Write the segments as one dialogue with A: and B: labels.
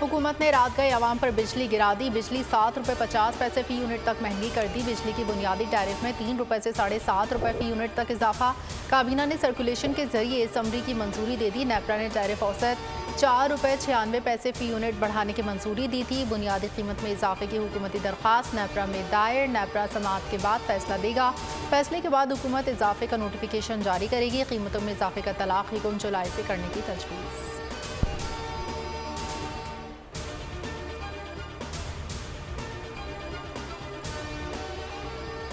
A: हुकूमत ने रात गए आवाम पर बिजली गिरा दी। बिजली 7 रुपये 50 पैसे फी यूनिट तक महंगी कर दी। बिजली की बुनियादी टैरिफ में 3 रुपये से 7.5 रुपये फी यूनिट तक इजाफा। काबीना ने सर्कुलेशन के जरिए समरी की मंजूरी दे दी। नेपरा ने टैरिफ औसत 4 रुपये 96 पैसे फी यूनिट बढ़ाने की मंजूरी दी थी। बुनियादी कीमत में इजाफे की हुकूमती दरख्वास्त नेपरा में दायर। नेपरा समाअत के बाद फैसला देगा। फैसले के बाद हुकूमत इजाफे का नोटिफिकेशन जारी करेगी। कीमतों में इजाफे का तलाक 1 जुलाई से करने की तजवीज़।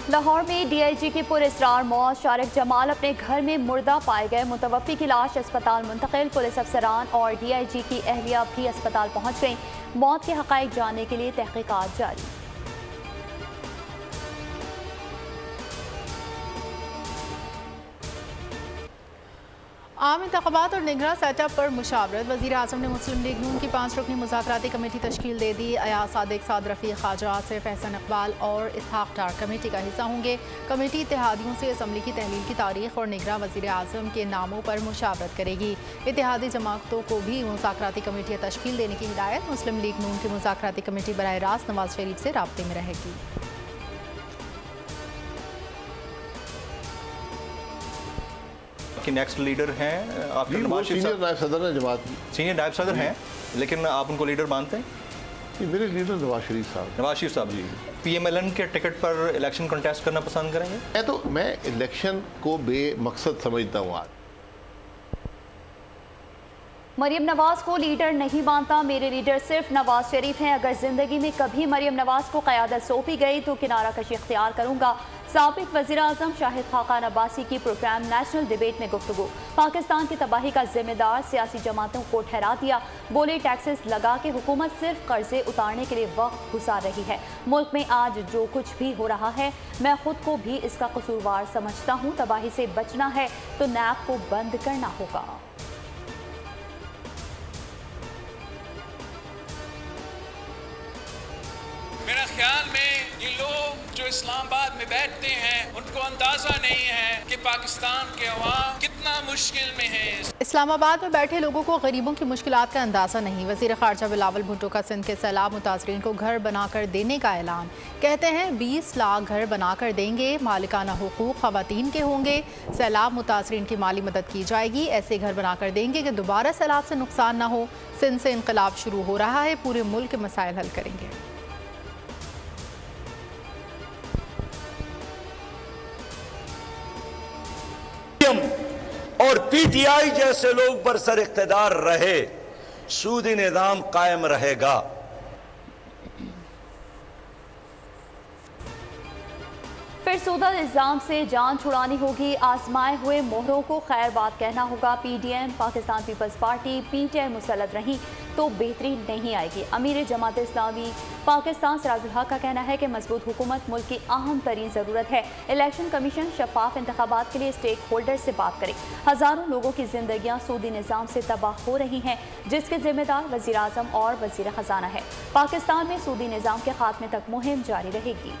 B: लाहौर में DIG की पुरअसरार मौत। शारिक जमाल अपने घर में मुर्दा पाए गए। मुतवफ़ी की लाश अस्पताल मुंतकिल। पुलिस अफसरान और DIG की अहलिया भी अस्पताल पहुंच गई। मौत के हक़ाइक़ जानने के लिए तहक़ीक़ात जारी।
A: आम इंतख़ाबात और निगरां सेटअप पर मुशावरत। वज़ीर आज़म ने मुस्लिम लीग नून की 5 रुकनी मुज़ाकराती कमेटी तश्कील दे दी। अयाज सादिक, साद रफ़ीक, ख्वाजा आसिफ, एहसन इकबाल और इसहाक डार कमेटी का हिस्सा होंगे। कमेटी इत्तेहादियों से असम्बली की तहलील की तारीख और निगरां वज़ीर आज़म के नामों पर मुशावरत करेगी। इत्तेहादी जमातों को भी मुज़ाकराती कमेटियाँ तश्कील देने की हिदायत। मुस्लिम लीग नून की मुज़ाकराती कमेटी बराह रास्त नवाज शरीफ से राब्ते में रहेगी।
C: नेक्स्ट लीडर हैं आपके नवाज शरीफ
D: सीनियर नायब सदर हैं जमात,
C: सीनियर नायब सदर हैं, लेकिन आप उनको लीडर मानते हैं?
D: मेरे लीडर नवाज शरीफ साहब।
C: नवाज शरीफ साहब जी PMLN के टिकट पर इलेक्शन कंटेस्ट करना पसंद करेंगे?
D: मैं इलेक्शन को बेमकसद समझता हूँ। आज
B: मरियम नवाज को लीडर नहीं मानता। मेरे लीडर सिर्फ नवाज शरीफ हैं। अगर जिंदगी में कभी मरियम नवाज को क़यादत सौंपी गई तो किनारा कशी इख्तियार करूंगा। साबिक वज़ीर आज़म शाहिद खाकान अब्बासी की प्रोग्राम नेशनल डिबेट में गुफ्तगू। पाकिस्तान की तबाही का जिम्मेदार सियासी जमातों को ठहरा दिया। बोले टैक्सेस लगा के हुकूमत सिर्फ कर्जे उतारने के लिए वक्त गुजार रही है। मुल्क में आज जो कुछ भी हो रहा है मैं खुद को भी इसका कसूरवार समझता हूँ। तबाही से बचना है तो नैब को बंद करना होगा।
E: मेरा ख्याल में ये लोग जो इस्लामाबाद में बैठते हैं उनको अंदाजा नहीं है कि पाकिस्तान के अवाम कितना मुश्किल में है।
A: इस्लामाबाद में बैठे लोगों को गरीबों की मुश्किलात का अंदाजा नहीं। वज़ीर ख़ारजा बिलावल भुट्टो का सिंध के सैलाब मुतासरीन को घर बनाकर देने का ऐलान। कहते हैं 20 लाख घर बनाकर देंगे। मालिकाना हुकूक ख़वातीन के होंगे। सैलाब मुतासरीन की माली मदद की जाएगी। ऐसे घर बनाकर देंगे कि दोबारा सैलाब से नुकसान ना हो। सिंध से इनकलाब शुरू हो रहा है। पूरे मुल्क के मसाइल हल करेंगे।
F: और PTI जैसे लोग बरसर इख्तिदार रहे, सूदी निज़ाम कायम रहेगा।
B: फिर सूदा इल्ज़ाम से जान छुड़ानी होगी। आजमाए हुए मोहरों को खैर बात कहना होगा। PDM, Pakistan peoples party, PTI मुसल्लत रही तो बेहतरी नहीं आएगी। अमीर जमात इस्लामी पाकिस्तान सिराजुल हक का कहना है कि मजबूत हुकूमत मुल्क की अहम तरीन ज़रूरत है। इलेक्शन कमीशन शफाफ इंतखाबात के लिए स्टेक होल्डर से बात करे। हज़ारों लोगों की जिंदगियां सूदी निज़ाम से तबाह हो रही हैं, जिसके जिम्मेदार वज़ीर आज़म और वज़ीर ख़जाना है। पाकिस्तान में सूदी निज़ाम के खात्मे तक मुहिम जारी रहेगी।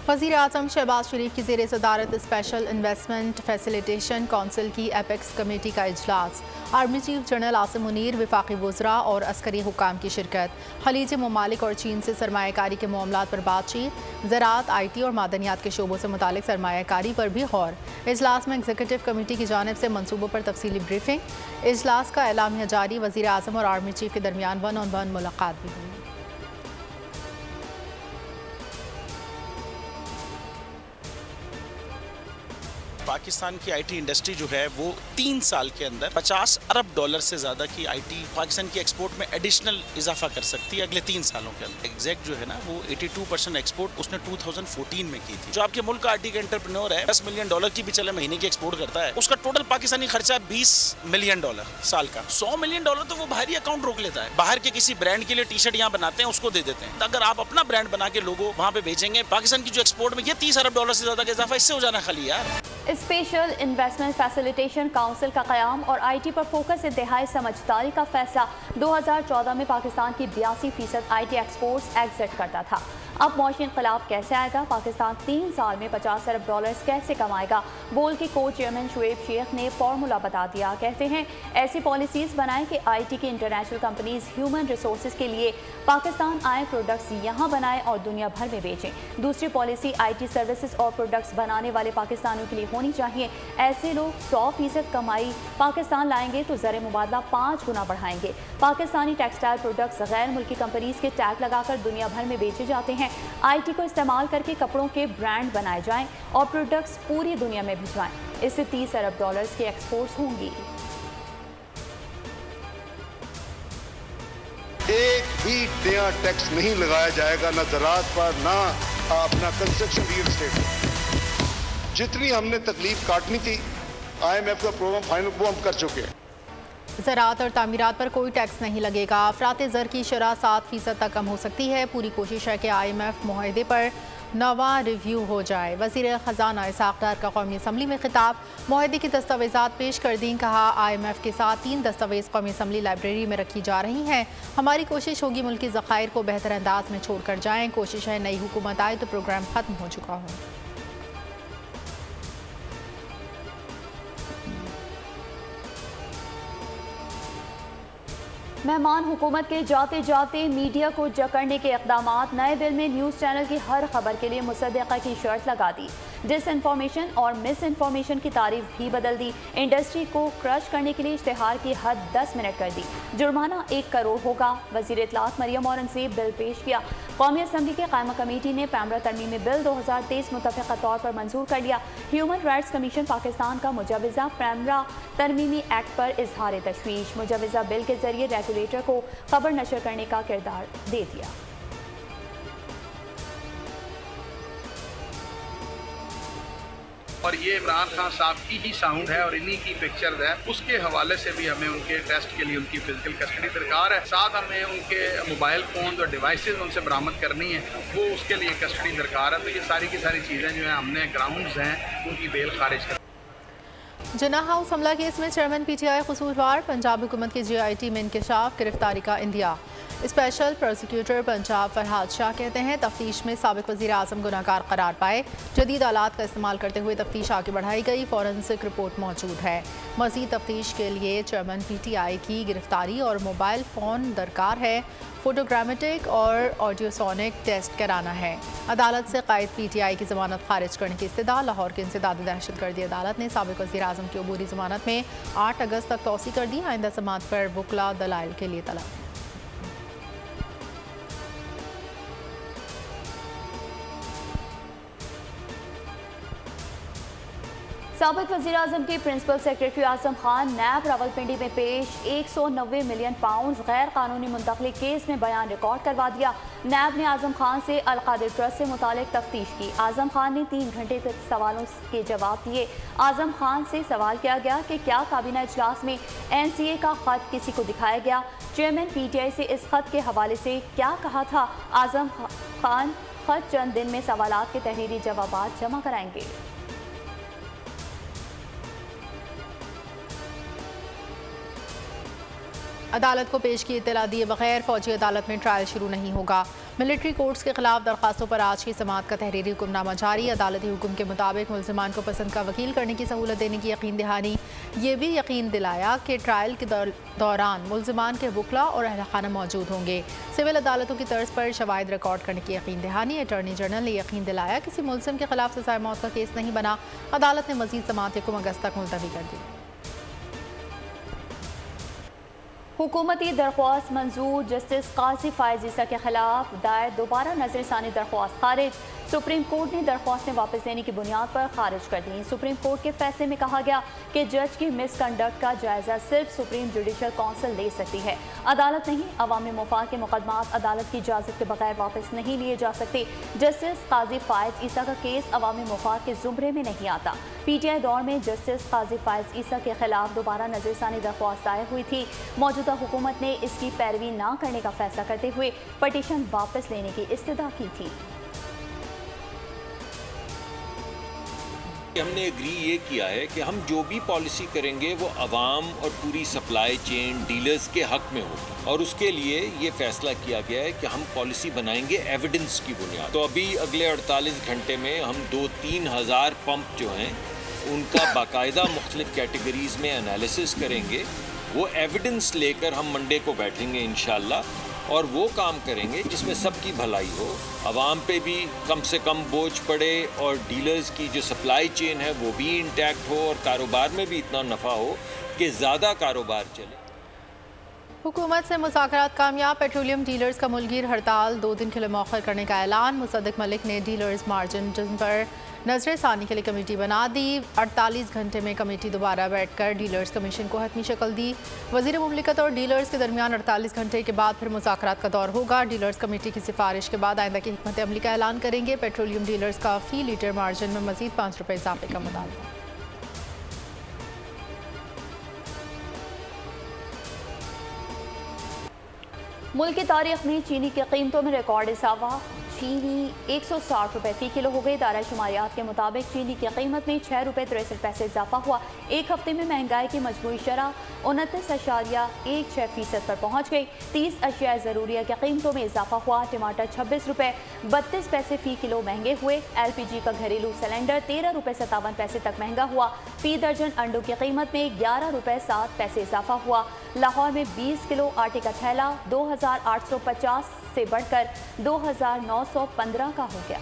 A: वज़ीर आज़म शहबाज शरीफ की ज़ेर सदारत स्पेशल इन्वेस्टमेंट फैसिलिटेशन काउंसिल की एपेक्स कमेटी का इजलास। Army chief general Asim Munir, वफाकी वज़रा और अस्करी हुकाम की शिरकत। खलीजी ममालिक और चीन से सरमायाकारी के मामलात पर बातचीत। ज़राअत, IT और मादनियात के शोबों से मुतालिक सरमायाकारी पर भी गौर। इजलास में एग्जीक्यूटिव कमेटी की जानिब से मनसूबों पर तफसीली ब्रीफिंग। इजलास का एलामिया जारी। वज़ीर आज़म और आर्मी चीफ के दरमियान 1-on-1 मुलाकात भी हुई।
G: पाकिस्तान की IT इंडस्ट्री जो है वो 3 साल के अंदर $50 अरब से ज़्यादा की IT पाकिस्तान की एक्सपोर्ट में एडिशनल इजाफा कर सकती है अगले 3 सालों के अंदर। एग्जैक्ट जो है ना वो 82% एक्सपोर्ट उसने 2014 में की थी। जो आपके मुल्क का IT का एंटरप्रेन्योर है $10 मिलियन की भी चले महीने की एक्सपोर्ट करता है, उसका टोटल पाकिस्तानी खर्चा $20 मिलियन साल का। $100 मिलियन तो वो बाहरी अकाउंट रोक लेता है। बाहर के किसी ब्रांड के लिए टी-शर्ट यहाँ बनाते हैं उसको दे देते हैं। अगर आप अपना ब्रांड बना के लोगों वहाँ पे बेचेंगे, पाकिस्तान की जो एक्सपोर्ट में ये $30 अरब से ज्यादा का इजाफा इससे हो जाना खाली यार।
B: स्पेशल इन्वेस्टमेंट फैसिलिटेशन काउंसिल का क़याम और IT पर फोकस इंतहाई समझदारी का फैसला। 2014 में पाकिस्तान की 82% IT एक्सपोर्ट्स एग्जिट करता था। अब मौशी इनकलाब कैसे आएगा? पाकिस्तान 3 साल में 50 अरब डॉलर्स कैसे कमाएगा? बोल के को चेयरमैन शुएब शेख ने फॉर्मूला बता दिया। कहते हैं ऐसी पॉलिसीज बनाएं कि IT की इंटरनेशनल कंपनीज ह्यूमन रिसोर्सेज के लिए पाकिस्तान आए, प्रोडक्ट्स यहाँ बनाएं और दुनिया भर में बेचें। दूसरी पॉलिसी IT सर्विसेज और प्रोडक्ट्स बनाने वाले पाकिस्तानियों के लिए होनी चाहिए। ऐसे लोग 100% कमाई पाकिस्तान लाएंगे तो ज़र मुबादला 5 गुना बढ़ाएंगे। पाकिस्तानी टेक्सटाइल प्रोडक्ट्स गैर मुल्की कंपनीज के टैग लगाकर दुनिया भर में बेचे जाते हैं। IT को इस्तेमाल करके कपड़ों के ब्रांड बनाए जाएं और प्रोडक्ट्स पूरी दुनिया में भिजवाएं। इससे 30 अरब डॉलर्स के एक्सपोर्ट्स होंगी।
H: एक भी नया टैक्स नहीं लगाया जाएगा, ना ज़राअत पर, ना अपना कंस्ट्रक्शन रियल एस्टेट। जितनी हमने तकलीफ काटनी थी IMF का प्रोग्राम फाइनल वो हम कर चुके हैं।
A: ज़राअत और तामीरात पर कोई टैक्स नहीं लगेगा। अफरात ज़र की शरह 7% तक कम हो सकती है। पूरी कोशिश है कि IMF मुआहदे पर नवा रिव्यू हो जाए। वज़ीर ख़जाना इसाक़ डार का कौमी असम्बली में खिताब। मुआहदे की दस्तावेज़ात पेश कर दी। कहा IMF के साथ 3 दस्तावेज़ कौमी असम्बली लाइब्रेरी में रखी जा रही हैं। हमारी कोशिश होगी मुल्की ज़खायर को बेहतर अंदाज में छोड़ कर जाएँ। कोशिश है नई हुकूमत आए तो प्रोग्राम ख़त्म हो चुका हो।
B: मेहमान हुकूमत के जाते जाते मीडिया को जकड़ने के इक़दामात। नए बिल में न्यूज़ चैनल की हर खबर के लिए मुसद्दक़ा की शर्त लगा दी। डिसइंफॉर्मेशन और मिस इन्फॉर्मेशन की तारीफ भी बदल दी। इंडस्ट्री को क्रश करने के लिए इश्तिहार की हद 10 मिनट कर दी। जुर्माना 1 करोड़ होगा। वज़ीर इत्तलात मरियम औरंग से बिल पेश किया। कौमी असम्बली के कायमा कमेटी ने पैमरा तरमीमी बिल 2023 मुतफ़क़ा तौर पर मंजूर कर लिया। ह्यूमन राइट्स कमीशन पाकिस्तान का मुजवज़ा पैमरा तरमीमी एक्ट पर इजहार तशवीश। मुजवज़ा बिल के जरिए रेगुलेटर को खबर नशर करने का किरदार दे दिया।
I: और ये इमरान खान साहब की ही साउंड है और इन्हीं की पिक्चर्स है। उसके हवाले से भी हमें उनके टेस्ट के लिए उनकी फिजिकल कस्टडी दरकार है। साथ हमें उनके मोबाइल फ़ोन और डिवाइसेस उनसे बरामद करनी है, वो उसके लिए कस्टडी दरकार है। तो ये सारी की सारी चीज़ें जो हैं हमने ग्राउंड्स हैं उनकी बेल खारिज कर।
A: जिन्ना हाउस हमला केस में चेयरमैन PTI कसूरवार। पंजाब हुकूमत के GIT में इंकशाफ, गिरफ्तारी का India. Special prosecutor Punjab Farhad Shah कहते हैं तफ्तीश में साबिक वज़ीर आज़म गुनाहगार करार पाए। जदीद आलात का इस्तेमाल करते हुए तफ्तीश आगे बढ़ाई गई। फॉरेंसिक रिपोर्ट मौजूद है। मज़ीद तफ्तीश के लिए चेयरमैन PTI की गिरफ्तारी और मोबाइल फ़ोन दरकार है। फोटोग्रामेटिक और ऑडियोसोनिक टेस्ट कराना है। अदालत से कायद PTI की ज़मानत खारिज करने की इस्तदा। लाहौर के इंसदाद दहशतगर्दी अदालत ने साबिक वज़ीर आज़म की अबूरी ज़मानत में 8 अगस्त तक तौसी कर दी। आइंदा समाअत पर वकला दलाइल के लिए तलब।
B: साबिक वज़ीर आज़म के प्रिंसिपल सेक्रेटरी आज़म खान नैब रावलपिंडी में पेश। 190 मिलियन पाउंड गैर कानूनी मुंतकली केस में बयान रिकॉर्ड करवा दिया। नैब ने आज़म खान से अल कादिर ट्रस्ट से मुतालिक तफ्तीश की। आज़म खान ने 3 घंटे तक सवालों के जवाब दिए। आज़म खान से सवाल किया गया कि क्या काबीना इजलास में NCA का खत किसी को दिखाया गया। चेयरमैन PTI से इस खत के हवाले से क्या कहा था। आज़म खान खत चंद दिन में सवालात के तहरीरी जवाब जमा कराएंगे।
A: अदालत को पेश की इत्तला दिए बगैर फौजी अदालत में ट्रायल शुरू नहीं होगा। मिलिट्री कोर्ट्स के खिलाफ दरखास्तों पर आज की समाअत का तहरीरी हुक्मनामा जारी। अदालती हुक्म के मुताबिक मुल्ज़िमान को पसंद का वकील करने की सहूलत देने की यकीन दहानी। ये भी यकीन दिलाया कि ट्रायल के दौरान मुल्ज़िमान के वकला और अहल खाना मौजूद होंगे। सिविल अदालतों की तर्ज पर शवाहिद रिकॉर्ड करने की यकीन दहानी। अटॉर्नी जनरल ने यकीन दिलाया किसी मुल्ज़िम के खिलाफ सज़ाए मौत का केस नहीं बना। अदालत ने मज़ीद समाअत 1 अगस्त तक मुलतवी कर दी।
B: हुकूमती दरख्वास्त मंजूर। जस्टिस काजी फायज़ ईसा के खिलाफ दायर दोबारा नजरसानी दरख्वास्त खारिज। सुप्रीम कोर्ट ने दरख्वास्तें वापस लेने की बुनियाद पर खारिज कर दी। सुप्रीम कोर्ट के फैसले में कहा गया कि जज की मिसकंडक्ट का जायजा सिर्फ सुप्रीम जुडिशल काउंसिल ले सकती है, अदालत नहीं। अवामी मुफाद के मुकदमात अदालत की इजाज़त के बगैर वापस नहीं लिए जा सकते। जस्टिस काजी फायज़ ईसा का केस अवामी मुफाद के जुमरे में नहीं आता। PTI दौर में जस्टिस काजी फायज़ ईसा के खिलाफ दोबारा नजरसानी दरख्वास्त दायर हुई थी। मौजूदा हुकूमत ने इसकी पैरवी न करने का फैसला करते हुए पटिशन वापस लेने की इस्तदा की थी।
J: हमने एग्री ये किया है कि हम जो भी पॉलिसी करेंगे वो अवाम और पूरी सप्लाई चेन डीलर्स के हक में होगी, और उसके लिए ये फैसला किया गया है कि हम पॉलिसी बनाएंगे एविडेंस की बुनियाद। तो अभी अगले 48 घंटे में हम 2-3 हज़ार पंप जो हैं उनका बाकायदा मुख्तलिफ कैटेगरीज में एनालिसिस करेंगे। वो एविडेंस लेकर हम मंडे को बैठेंगे इंशाल्लाह और वो काम करेंगे जिसमें सबकी भलाई हो, आवाम पे भी कम से कम बोझ पड़े और डीलर्स की जो सप्लाई चेन है वो भी इंटैक्ट हो और कारोबार में भी इतना नफ़ा हो कि ज़्यादा कारोबार चले।
A: हुकूमत से मुज़ाकरात कामयाब, पेट्रोलियम डीलर्स का मुल्कीर हड़ताल 2 दिन के लिए मौखर करने का ऐलान। मुसद्दिक मलिक ने डीलर्स मार्जिन जिन पर नजर सानी के लिए कमेटी बना दी। 48 घंटे में कमेटी दोबारा बैठकर डीलर्स कमीशन को हतमी शक्ल दी। वज़ीर मुमलिकत और डीलर्स के दरमियान 48 घंटे के बाद फिर मुज़ाकरात का दौर होगा। डीलर्स कमेटी की सिफारिश के बाद आइंदा की हिकमत अमली का ऐलान करेंगे। पेट्रोलियम डीलर्स का फ़ी लीटर मार्जिन में मज़ीद 5 रुपये इजाफे का मुतालबा।
B: मुल्क की तारीख में चीनी की कीमतों में रिकॉर्ड इजाफा। चीनी 160 रुपये फ़ी किलो हो गई। दायरा शुमारियात के मुताबिक चीनी की कीमत में 6 रुपये 63 पैसे इजाफा हुआ। एक हफ्ते में महंगाई की मजमूई शरह 29.16% पर पहुँच गई। 30 अशिया ज़रूरिया की कीमतों में इजाफा हुआ। टमाटर 26 रुपये 32 पैसे फ़ी किलो महंगे हुए। LPG का घरेलू सिलेंडर 13 रुपये 57 पैसे तक महंगा हुआ। फ़ी दर्जन अंडों की कीमत में 11 रुपये 7 पैसे इजाफा हुआ। लाहौर में 20 किलो आटे का थैला 2850 से बढ़कर 2915 का हो गया।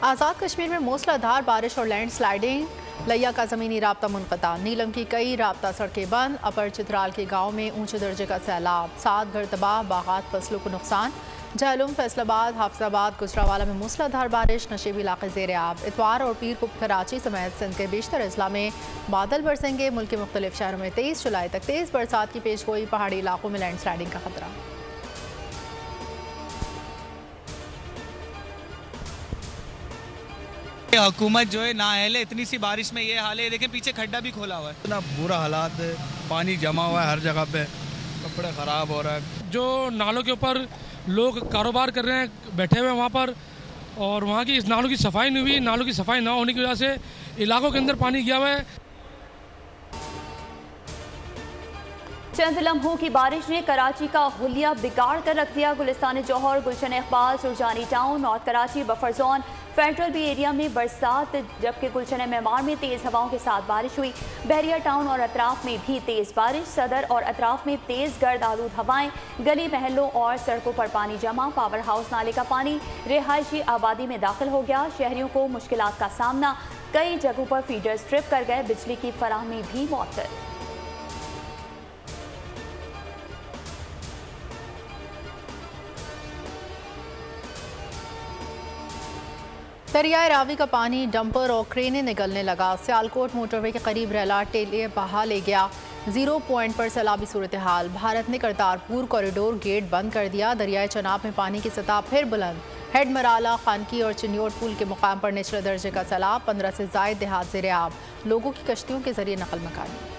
A: आज़ाद कश्मीर में मूसलाधार बारिश और लैंड स्लाइडिंग, लिया का ज़मीनी राब्ता मुनक़ता। नीलम की कई राब्ता सड़कें बंद। अपर चित्राल के गाँव में ऊंचे दर्जे का सैलाब, 7 घर तबाह, बागात फसलों को नुकसान। जहलुम, फैसलाबाद, हाफिजाबाद, गुजरावाला में मूसलाधार बारिश, नशीबी इलाके ज़ेर आब। इतवार और पीर को कराची समेत सिंध के बेशतर अजला में बादल बरसेंगे। मुल्क के मुख्तलिफ शहरों में 23 जुलाई तक तेज़ बरसात की पेशगोई। पहाड़ी इलाकों में लैंड स्लाइडिंग का खतरा।
K: हुकूमत जो है ना अहल है, इतनी सी बारिश में ये हाल है। देखें पीछे खड्डा भी खोला हुआ है,
L: इतना बुरा हालात है, पानी जमा हुआ है हर जगह पे, कपड़े ख़राब हो रहा है।
M: जो नालों के ऊपर लोग कारोबार कर रहे हैं बैठे हुए वहाँ पर, और वहाँ की इस नालों की सफाई नहीं हुई। नालों की सफाई ना होने की वजह से इलाकों के अंदर पानी गया हुआ है।
B: चंद लम्हों की बारिश ने कराची का हुलिया बिगाड़ कर रख दिया। Gulistan Johar, Gulshan Iqbal, Surjani town, north Karachi, buffer zone, federal B area में बरसात, जबकि गुलशन मेमार में तेज़ हवाओं के साथ बारिश हुई। बहरिया टाउन और अतराफ में भी तेज़ बारिश। सदर और अतराफ में तेज़ गर्द आलूद हवाएं। गली महलों और सड़कों पर पानी जमा। पावर हाउस नाले का पानी रिहायशी आबादी में दाखिल हो गया। शहरियों को मुश्किलात का सामना। कई जगहों पर फीडर्स ट्रिप कर गए। बिजली की फराहमी भी मुअत्तल।
A: दरियाए रावी का पानी डंपर और क्रेनें निकलने लगा। सियालकोट मोटरवे के करीब रेला टेले बहा ले गया। 0 पॉइंट पर सैलाबी सूरत हाल। भारत ने करतारपुर कॉरिडोर गेट बंद कर दिया। दरियाए चनाब में पानी की सतह फिर बुलंद। हेड मराला, खानकी और चिन्योट पुल के मुकाम पर निचले दर्जे का सैलाब। 15 से ज़ायद देहात ज़ेर आब। लोगों की कश्तियों के जरिए नकल मकानी।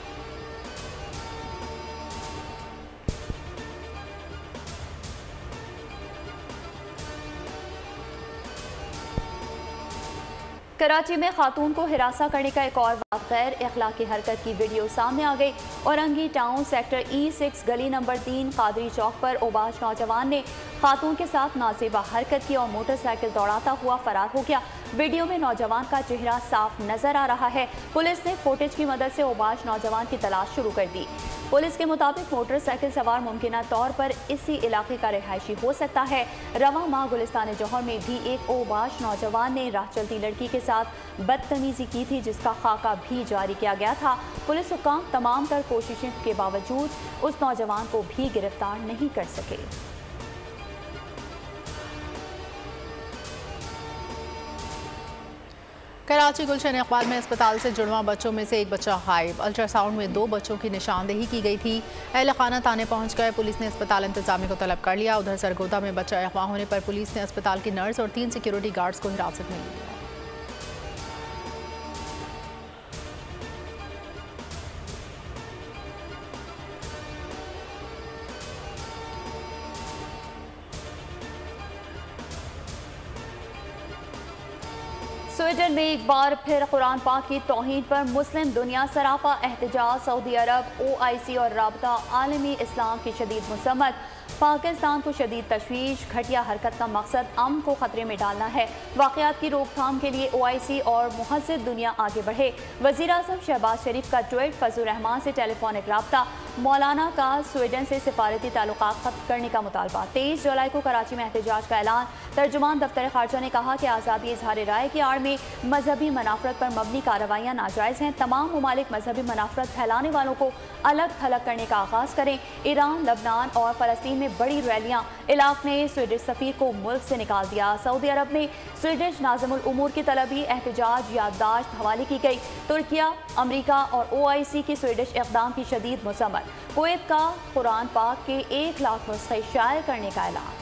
B: कराची में खातून को हिरासा करने का एक और बात गैर अखलाकी हरकत की वीडियो सामने आ गई। औरंगी टाउन सेक्टर E6 गली नंबर 3 कादरी चौक पर ओबाश नौजवान ने खातून के साथ नाजेबा हरकत की और मोटरसाइकिल दौड़ाता हुआ फरार हो गया। वीडियो में नौजवान का चेहरा साफ नजर आ रहा है। पुलिस ने फुटेज की मदद से ओबाश नौजवान की तलाश शुरू कर दी। पुलिस के मुताबिक मोटरसाइकिल सवार मुमकिना तौर पर इसी इलाके का रिहायशी हो सकता है। रवा माह गुलिस्तान जौहर में भी एक ओबाश नौजवान ने राह चलती लड़की के साथ बदतमीजी की थी, जिसका खाका भी जारी किया गया था। पुलिस हुक्काम तमाम तर कोशिशों के बावजूद उस नौजवान को भी गिरफ्तार नहीं कर सके।
A: कराची गुलशन इकबाल में अस्पताल से जुड़वा बच्चों में से एक बच्चा गायब। अल्ट्रासाउंड में 2 बच्चों की निशानदेही की गई थी। अहल खाना थाने पहुंच गए। पुलिस ने अस्पताल इंतजामिया को तलब कर लिया। उधर सरगोदा में बच्चा अगवा होने पर पुलिस ने अस्पताल की नर्स और 3 सिक्योरिटी गार्ड्स को हिरासत में लिया।
B: स्वीडन में एक बार फिर कुरान पाक की तौहीन पर मुस्लिम दुनिया सरापा एहतजाज। सऊदी अरब, OIC और राबता आलमी इस्लाम की शदीद मुसम्मत। पाकिस्तान को शदीद तशवीश। घटिया हरकत का मकसद अमन को खतरे में डालना है। वाक़यात की रोकथाम के लिए OIC और मुहज़्ज़िद दुनिया आगे बढ़े। वज़ीर आज़म शहबाज शरीफ का ट्वीट। फजलुर रहमान से टेलीफोनिक राब्ता। मौलाना का स्वीडन से सिफारती ताल्लुकात खत्म करने का मुतालबा। 23 जुलाई को कराची में एहतजाज का ऐलान। तर्जुमान दफ्तर खारजा ने कहा कि आज़ादी इजहार राय की आड़ में मजहबी मनाफरत पर मबनी कार्रवाइयाँ नाजायज़ हैं। तमाम ममालिक मजहबी मनाफरत फैलाने वालों को अलग थलग करने का आगाज़ करें। ईरान, लबनान और फ़लस्तीन में बड़ी रैलियाँ। इलाक़ ने स्वीडिश सफ़ीर को मुल्क से निकाल दिया। सऊदी अरब में स्वीडिश नाज़िमुल उमूर की तलबी। एहतजाज याददाश्त हवाले की गई। तुर्किया, अमरीका और OIC की स्वीडिश इक़दाम की शदीद मुसम्मत। कुवैत का कुरान पाक के 1 लाख नुस्खे शायर करने का ऐलान।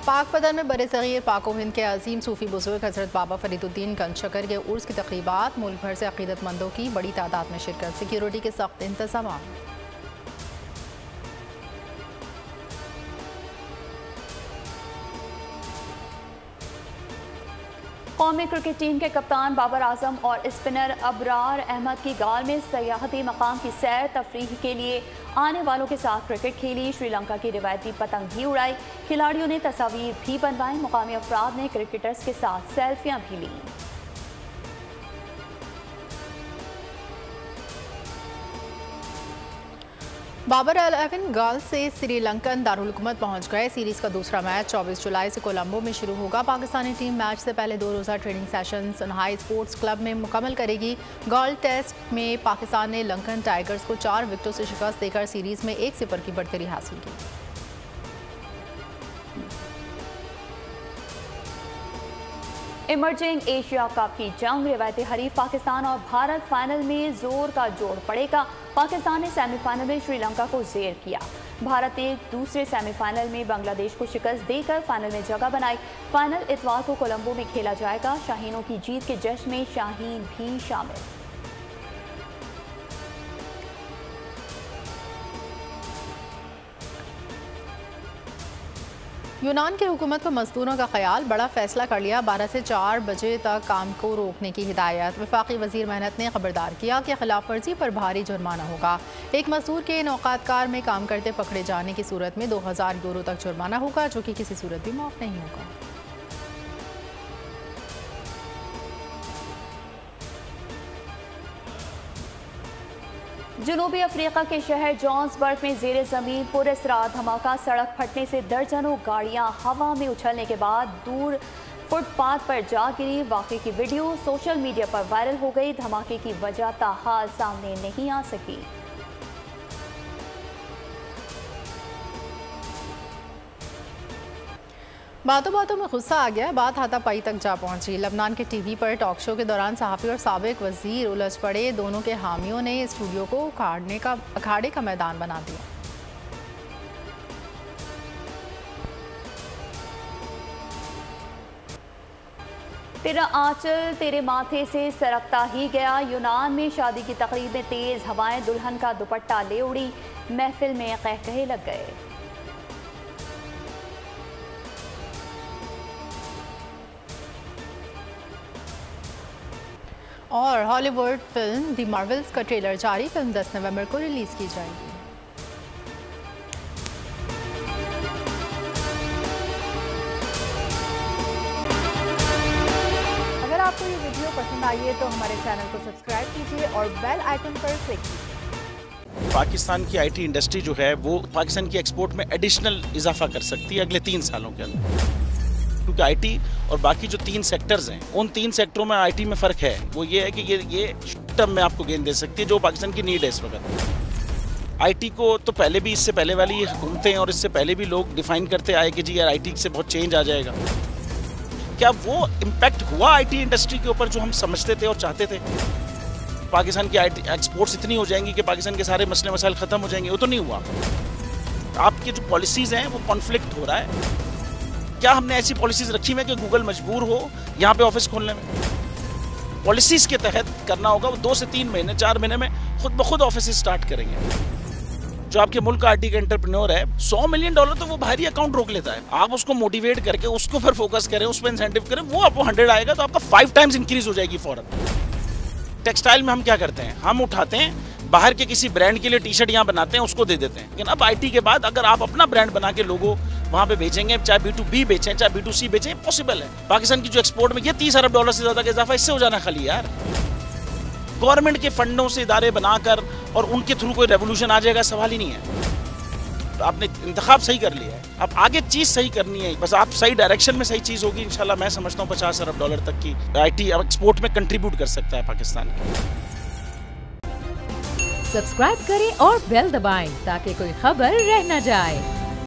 A: पाक पदर में बरे-सग़ीर पाको हिंद के अजीम सूफ़ी बुज़ुर्ग हज़रत बाबा फरीदुद्दीन गंजशकर के उर्स की तक़रीबात। मुल्क भर से अक़ीदतमंदों की बड़ी तादाद में शिरकत। सिक्योरिटी के सख्त इंतज़ाम।
B: कौमी क्रिकेट टीम के कप्तान बाबर आजम और स्पिनर अबरार अहमद की गाल में सयाहती मकाम की सैर तफरीह के लिए आने वालों के साथ क्रिकेट खेली। श्रीलंका की रिवायती पतंग भी उड़ाई। खिलाड़ियों ने तस्वीर भी बनवाई। मुकामी अफराद ने क्रिकेटर्स के साथ सेल्फियां भी लीं।
A: बाबर 11 गर्ल्स से श्रीलंकन दारुल हुकूमत पहुंच गए। सीरीज का दूसरा मैच 24 जुलाई से कोलंबो में शुरू होगा। पाकिस्तानी टीम मैच से पहले 2 रोज़ा ट्रेनिंग सेशन सनहाई स्पोर्ट्स क्लब में मुकम्मल करेगी। गर्ल टेस्ट में पाकिस्तान ने लंकन टाइगर्स को 4 विकेटों से शिकस्त देकर सीरीज में 1-0 की बढ़तरी हासिल की।
B: इमर्जिंग एशिया कप की जंग। रिवायती हरीफ पाकिस्तान और भारत फाइनल में जोर का जोड़ पड़ेगा। पाकिस्तान ने सेमीफाइनल में श्रीलंका को ज़ेर किया। भारत ने दूसरे सेमीफाइनल में बांग्लादेश को शिकस्त देकर फाइनल में जगह बनाई। फाइनल इतवार को कोलंबो में खेला जाएगा। शाहीनों की जीत के जश्न में शाहीन भी शामिल।
A: यूनान की हुकूमत को मजदूरों का ख्याल। बड़ा फैसला कर लिया। 12 से 4 बजे तक काम को रोकने की हिदायत। वफाकी वजीर मेहनत ने खबरदार किया कि खिलाफ वर्जी पर भारी जुर्माना होगा। एक मजदूर के नौकात कार में काम करते पकड़े जाने की सूरत में 2000 यूरो तक जुर्माना होगा, जो कि किसी सूरत भी माफ नहीं होगा।
B: जनूबी अफ्रीका के शहर जोहान्सबर्ग में जेर ज़मीन पुरअसरार धमाका। सड़क फटने से दर्जनों गाड़ियां हवा में उछलने के बाद दूर फुटपाथ पर जा गिरी। वाक़े की वीडियो सोशल मीडिया पर वायरल हो गई। धमाके की वजह ताहाल सामने नहीं आ सकी।
A: बातों बातों में गुस्सा आ गया। बात हाथापाई तक जा पहुंची। लबनान के टीवी पर टॉक शो के दौरान सहाफ़ी और साबिक वजीर उलझ पड़े। दोनों के हामियों ने स्टूडियो को अखाड़े का मैदान बना दिया।
B: तेरा आंचल तेरे माथे से सरकता ही गया। यूनान में शादी की तकरीब में तेज हवाएं दुल्हन का दुपट्टा ले उड़ी। महफिल में कहकहे लग गए।
A: और हॉलीवुड फिल्म दी मार्वल्स का ट्रेलर जारी। फिल्म 10 नवंबर को रिलीज की जाएगी। अगर आपको ये वीडियो पसंद आई है तो हमारे चैनल को सब्सक्राइब कीजिए और बेल आइकन पर क्लिक कीजिए।
G: पाकिस्तान की IT इंडस्ट्री जो है वो पाकिस्तान की एक्सपोर्ट में एडिशनल इजाफा कर सकती है अगले 3 सालों के अंदर, क्योंकि IT और बाकी जो 3 सेक्टर्स हैं उन 3 सेक्टरों में IT में फ़र्क है। वो ये है कि ये शॉर्ट टर्म में आपको गेन दे सकती है, जो पाकिस्तान की नीड है इस वक्त। IT को तो पहले भी, इससे पहले वाली हुकूमतें और इससे पहले भी लोग डिफाइन करते आए कि जी यार IT से बहुत चेंज आ जाएगा। क्या वो इम्पैक्ट हुआ IT इंडस्ट्री के ऊपर जो हम समझते थे और चाहते थे? पाकिस्तान की IT एक्सपोर्ट्स इतनी हो जाएंगी कि पाकिस्तान के सारे मसले मसाइल ख़त्म हो जाएंगे? वो तो नहीं हुआ। आपकी जो पॉलिसीज़ हैं वो कॉन्फ्लिक्ट हो रहा है। क्या हमने ऐसी पॉलिसीज रखी हुई है कि गूगल मजबूर हो यहाँ पे ऑफिस खोलने में? पॉलिसीज के तहत करना होगा। वो 2 से 3 महीने 4 महीने में खुद ब खुद ऑफिस स्टार्ट करेंगे। जो आपके मुल्क का आईटी का एंटरप्रेन्योर है, $100 मिलियन तो वो बाहरी अकाउंट रोक लेता है। आप उसको मोटिवेट करके उसको फिर फोकस करें, उस पर इंसेंटिव करें, वो आपको 100 आएगा तो आपका 5 टाइम्स इंक्रीज हो जाएगी फौरन। टेक्सटाइल में हम क्या करते हैं, हम उठाते हैं बाहर के किसी ब्रांड के लिए टी शर्ट यहाँ बनाते हैं, उसको दे देते हैं। लेकिन अब आईटी के बाद अगर आप अपना ब्रांड बना के लोगो वहाँ पे बेचेंगे, चाहे B2B बेचें चाहे B2C बेचें, पॉसिबल है। पाकिस्तान की जो एक्सपोर्ट में ये $30 अरब से ज्यादा का इजाफा इससे हो जाना खाली यार। गवर्नमेंट के फंडों से इदारे बनाकर और उनके थ्रू कोई रेवोल्यूशन आ जाएगा, सवाल ही नहीं है। तो आपने इंतखाब सही कर लिया है, अब आगे चीज सही करनी है, बस आप सही डायरेक्शन में सही चीज होगी इंशाल्लाह। मैं समझता हूँ $50 अरब तक की आईटी एक्सपोर्ट में कंट्रीब्यूट कर सकता है पाकिस्तान।
N: सब्सक्राइब करें और बेल दबाएं ताकि कोई खबर रह न जाए।